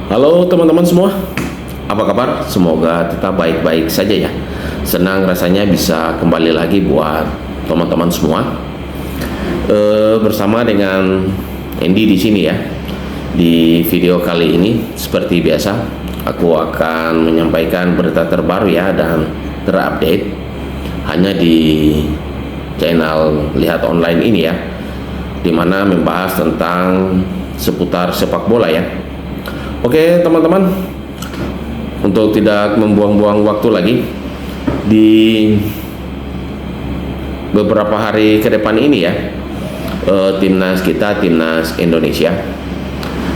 Halo teman-teman semua, apa kabar? Semoga tetap baik-baik saja ya. Senang rasanya bisa kembali lagi buat teman-teman semua. Bersama dengan Andy di sini ya. Di video kali ini, seperti biasa, aku akan menyampaikan berita terbaru ya dan terupdate hanya di channel Lihat Online ini ya, dimana membahas tentang seputar sepak bola ya. Oke teman-teman, untuk tidak membuang-buang waktu lagi, di beberapa hari ke depan ini ya, timnas kita, timnas Indonesia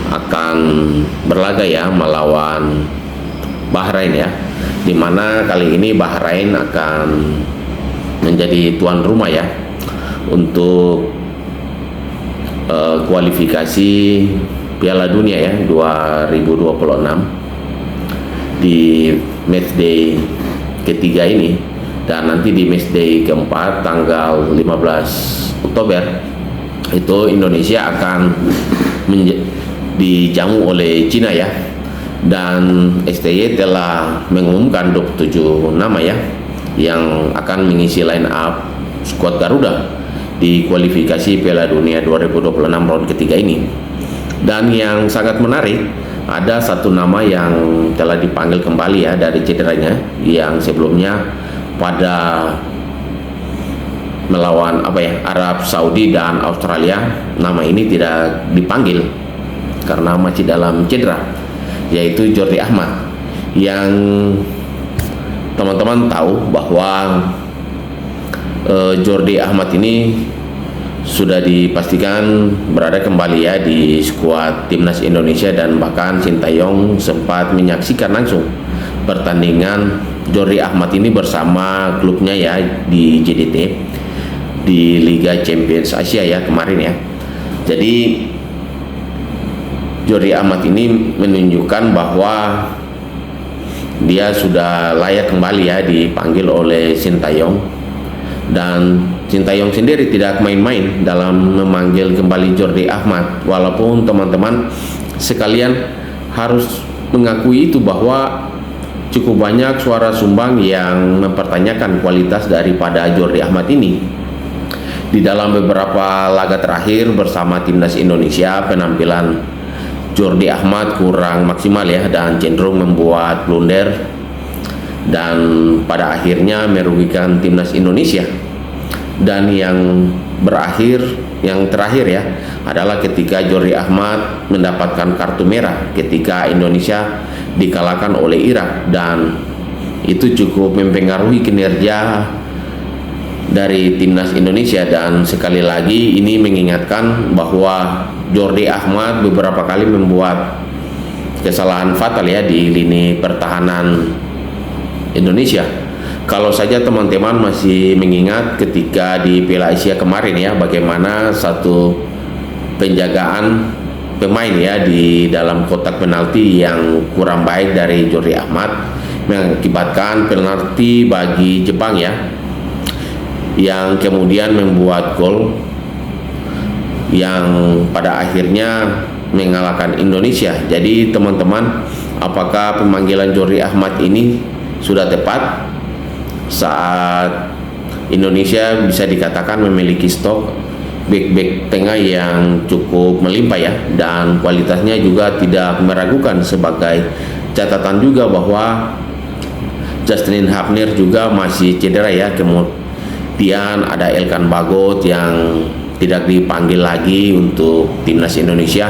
akan berlaga ya melawan Bahrain ya, dimana kali ini Bahrain akan menjadi tuan rumah ya untuk kualifikasi Piala Dunia ya 2026 di matchday ketiga ini, dan nanti di matchday keempat tanggal 15 Oktober itu Indonesia akan dijamu oleh Cina ya, dan STY telah mengumumkan 27 nama ya yang akan mengisi line up skuad Garuda di kualifikasi Piala Dunia 2026 round ketiga ini. Dan yang sangat menarik, ada satu nama yang telah dipanggil kembali ya dari cederanya, yang sebelumnya pada melawan Arab Saudi dan Australia, nama ini tidak dipanggil karena masih dalam cedera, yaitu Jordi Ahmad, yang teman-teman tahu bahwa Jordi Ahmad ini sudah dipastikan berada kembali ya di skuad timnas Indonesia, dan bahkan Sintayong sempat menyaksikan langsung pertandingan Jordi Ahmad ini bersama klubnya ya di JDT di Liga Champions Asia ya kemarin ya. Jadi Jordi Ahmad ini menunjukkan bahwa dia sudah layak kembali ya dipanggil oleh Sintayong, dan Sintayong sendiri tidak main-main dalam memanggil kembali Jordi Ahmad, walaupun teman-teman sekalian harus mengakui itu bahwa cukup banyak suara sumbang yang mempertanyakan kualitas daripada Jordi Ahmad ini. Di dalam beberapa laga terakhir bersama timnas Indonesia, penampilan Jordi Ahmad kurang maksimal ya, dan cenderung membuat blunder, dan pada akhirnya merugikan timnas Indonesia. Dan yang terakhir ya adalah ketika Jordi Ahmad mendapatkan kartu merah ketika Indonesia dikalahkan oleh Irak, dan itu cukup mempengaruhi kinerja dari timnas Indonesia. Dan sekali lagi ini mengingatkan bahwa Jordi Ahmad beberapa kali membuat kesalahan fatal ya di lini pertahanan Indonesia. Kalau saja teman-teman masih mengingat ketika di Piala Asia kemarin ya, bagaimana satu penjagaan pemain ya di dalam kotak penalti yang kurang baik dari Jordi Ahmad mengakibatkan penalti bagi Jepang ya, yang kemudian membuat gol yang pada akhirnya mengalahkan Indonesia. Jadi teman-teman, apakah pemanggilan Jordi Ahmad ini sudah tepat saat Indonesia bisa dikatakan memiliki stok bek-bek tengah yang cukup melimpah ya, dan kualitasnya juga tidak meragukan? Sebagai catatan juga bahwa Justin Hapner juga masih cedera ya, kemudian ada Elkan Bagot yang tidak dipanggil lagi untuk timnas Indonesia.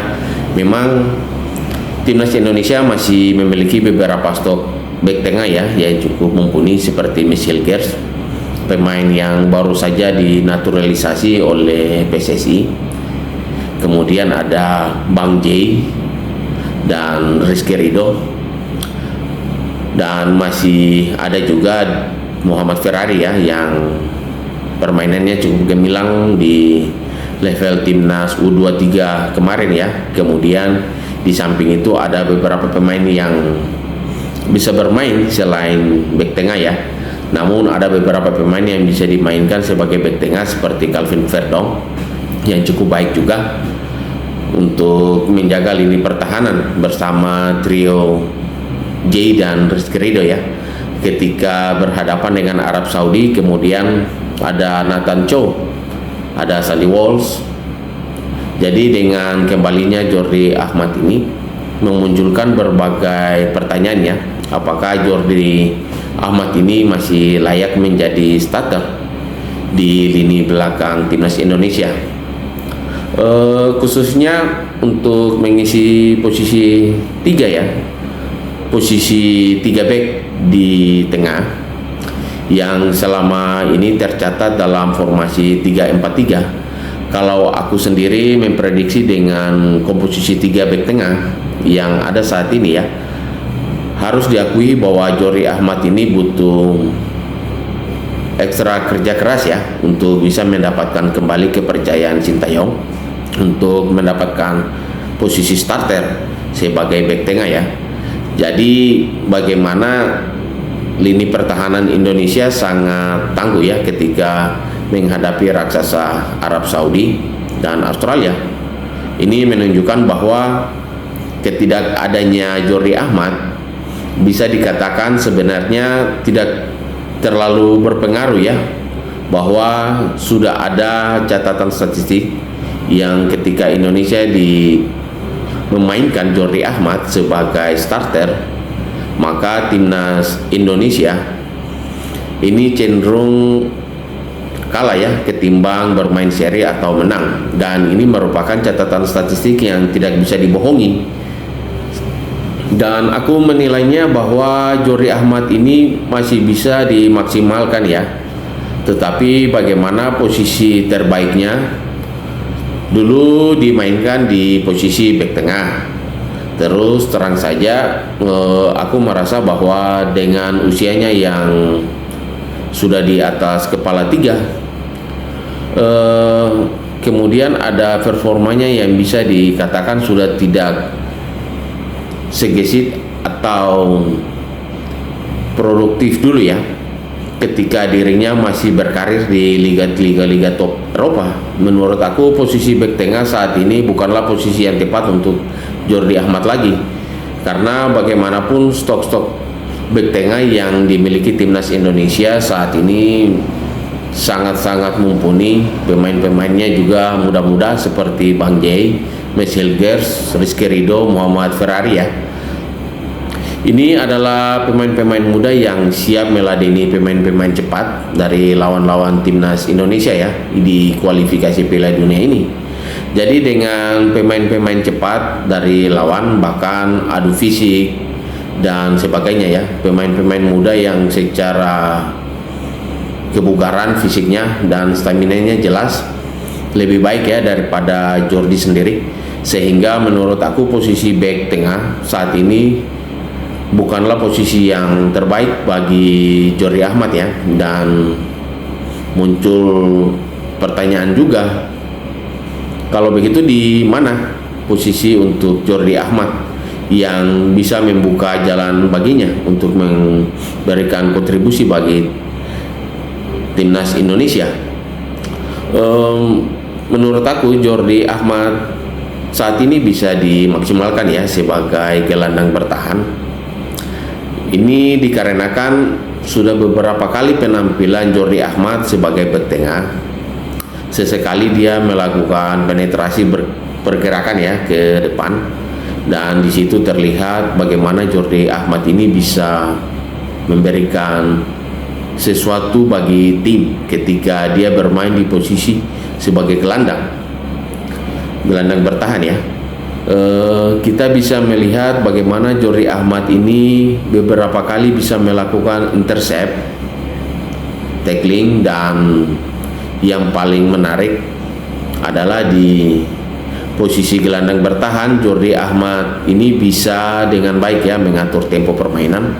Memang timnas Indonesia masih memiliki beberapa stok bek tengah ya yang cukup mumpuni, seperti Michel Gers, pemain yang baru saja dinaturalisasi oleh PSSI. Kemudian ada Bang Jay dan Rizky Ridho, dan masih ada juga Muhammad Ferrari ya yang permainannya cukup gemilang di level timnas U23 kemarin ya. Kemudian di samping itu ada beberapa pemain yang bisa bermain selain bek tengah ya, namun ada beberapa pemain yang bisa dimainkan sebagai bek tengah seperti Calvin Verdong yang cukup baik juga. untuk menjaga lini pertahanan bersama trio Jay dan Rizky Ridho ya, ketika berhadapan dengan Arab Saudi. Kemudian ada Nathan Chow, ada Sally Walsh. Jadi dengan kembalinya Jordi Ahmad ini memunculkan berbagai pertanyaan ya, apakah Jordi Ahmad ini masih layak menjadi starter di lini belakang timnas Indonesia, khususnya untuk mengisi posisi 3 ya, posisi 3 back di tengah yang selama ini tercatat dalam formasi 3-4-3. Kalau aku sendiri memprediksi dengan komposisi 3 back tengah yang ada saat ini ya, harus diakui bahwa Jordi Ahmad ini butuh ekstra kerja keras ya untuk bisa mendapatkan kembali kepercayaan Sintayong untuk mendapatkan posisi starter sebagai back tengah ya. Jadi bagaimana lini pertahanan Indonesia sangat tangguh ya ketika menghadapi raksasa Arab Saudi dan Australia. Ini menunjukkan bahwa ketidakadanya Jordi Ahmad bisa dikatakan sebenarnya tidak terlalu berpengaruh ya, bahwa sudah ada catatan statistik yang ketika Indonesia memainkan Jordi Ahmad sebagai starter, maka timnas Indonesia ini cenderung kalah ya ketimbang bermain seri atau menang, dan ini merupakan catatan statistik yang tidak bisa dibohongi. Dan aku menilainya bahwa Jordi Ahmad ini masih bisa dimaksimalkan ya, tetapi bagaimana posisi terbaiknya dulu dimainkan di posisi bek tengah. Terus terang saja aku merasa bahwa dengan usianya yang sudah di atas kepala 3, kemudian ada performanya yang bisa dikatakan sudah tidak segesit atau produktif dulu ya, ketika dirinya masih berkarir di liga top Eropa. Menurut aku posisi bek tengah saat ini bukanlah posisi yang tepat untuk Jordi Ahmad lagi, karena bagaimanapun stok-stok bek tengah yang dimiliki timnas Indonesia saat ini sangat-sangat mumpuni. Pemain-pemainnya juga muda-muda seperti Bang Jay, Michel Gers, Rizky Ridho, Muhammad Ferrari ya. Ini adalah pemain-pemain muda yang siap meladeni pemain-pemain cepat dari lawan-lawan timnas Indonesia ya di kualifikasi Piala Dunia ini. Jadi dengan pemain-pemain cepat dari lawan, bahkan adu fisik dan sebagainya ya, pemain-pemain muda yang secara kebugaran fisiknya dan staminanya jelas lebih baik ya daripada Jordi sendiri, sehingga menurut aku posisi back tengah saat ini bukanlah posisi yang terbaik bagi Jordi Ahmad ya. Dan muncul pertanyaan juga, kalau begitu di mana posisi untuk Jordi Ahmad yang bisa membuka jalan baginya untuk memberikan kontribusi bagi timnas Indonesia? Menurut aku Jordi Ahmad saat ini bisa dimaksimalkan ya sebagai gelandang bertahan. Ini dikarenakan sudah beberapa kali penampilan Jordi Ahmad sebagai bek tengah, sesekali dia melakukan penetrasi pergerakan ya ke depan, dan di situ terlihat bagaimana Jordi Ahmad ini bisa memberikan sesuatu bagi tim ketika dia bermain di posisi sebagai gelandang bertahan ya. Kita bisa melihat bagaimana Jordi Ahmad ini beberapa kali bisa melakukan intercept, tackling, dan yang paling menarik adalah di posisi gelandang bertahan Jordi Ahmad ini bisa dengan baik ya mengatur tempo permainan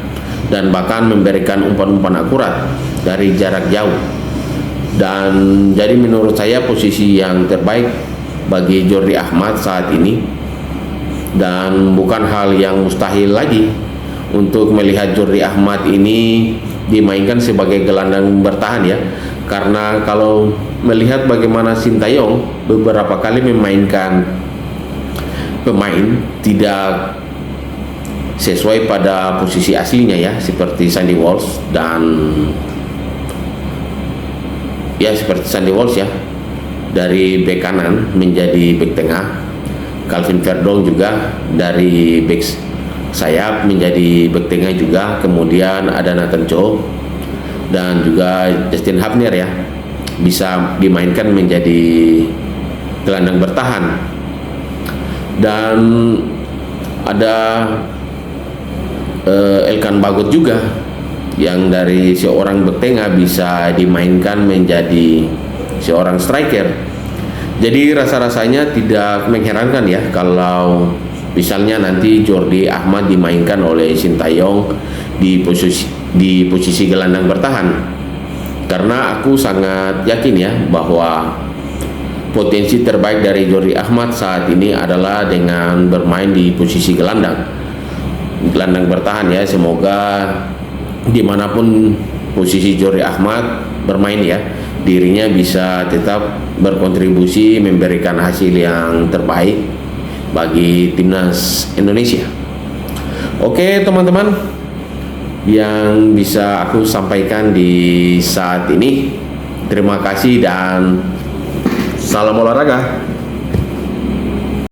dan bahkan memberikan umpan-umpan akurat dari jarak jauh. Dan jadi menurut saya posisi yang terbaik bagi Jordi Ahmad saat ini, dan bukan hal yang mustahil lagi untuk melihat Jordi Ahmad ini dimainkan sebagai gelandang bertahan ya, karena kalau melihat bagaimana Sintayong beberapa kali memainkan pemain tidak sesuai pada posisi aslinya ya, seperti Sandy Walsh ya, dari bek kanan menjadi bek tengah. Calvin Verdong juga dari bek sayap menjadi bek tengah juga. Kemudian ada Nathan Cho dan juga Justin Hubner ya, bisa dimainkan menjadi gelandang bertahan. Dan ada Elkan Bagot juga yang dari seorang bek tengah bisa dimainkan menjadi seorang striker. Jadi rasa-rasanya tidak mengherankan ya kalau misalnya nanti Jordi Ahmad dimainkan oleh Sintayong di posisi gelandang bertahan, karena aku sangat yakin ya bahwa potensi terbaik dari Jordi Ahmad saat ini adalah dengan bermain di posisi gelandang bertahan ya. Semoga dimanapun posisi Jordi Ahmad bermain ya, dirinya bisa tetap berkontribusi memberikan hasil yang terbaik bagi timnas Indonesia. Oke teman-teman, yang bisa aku sampaikan di saat ini. Terima kasih dan salam olahraga.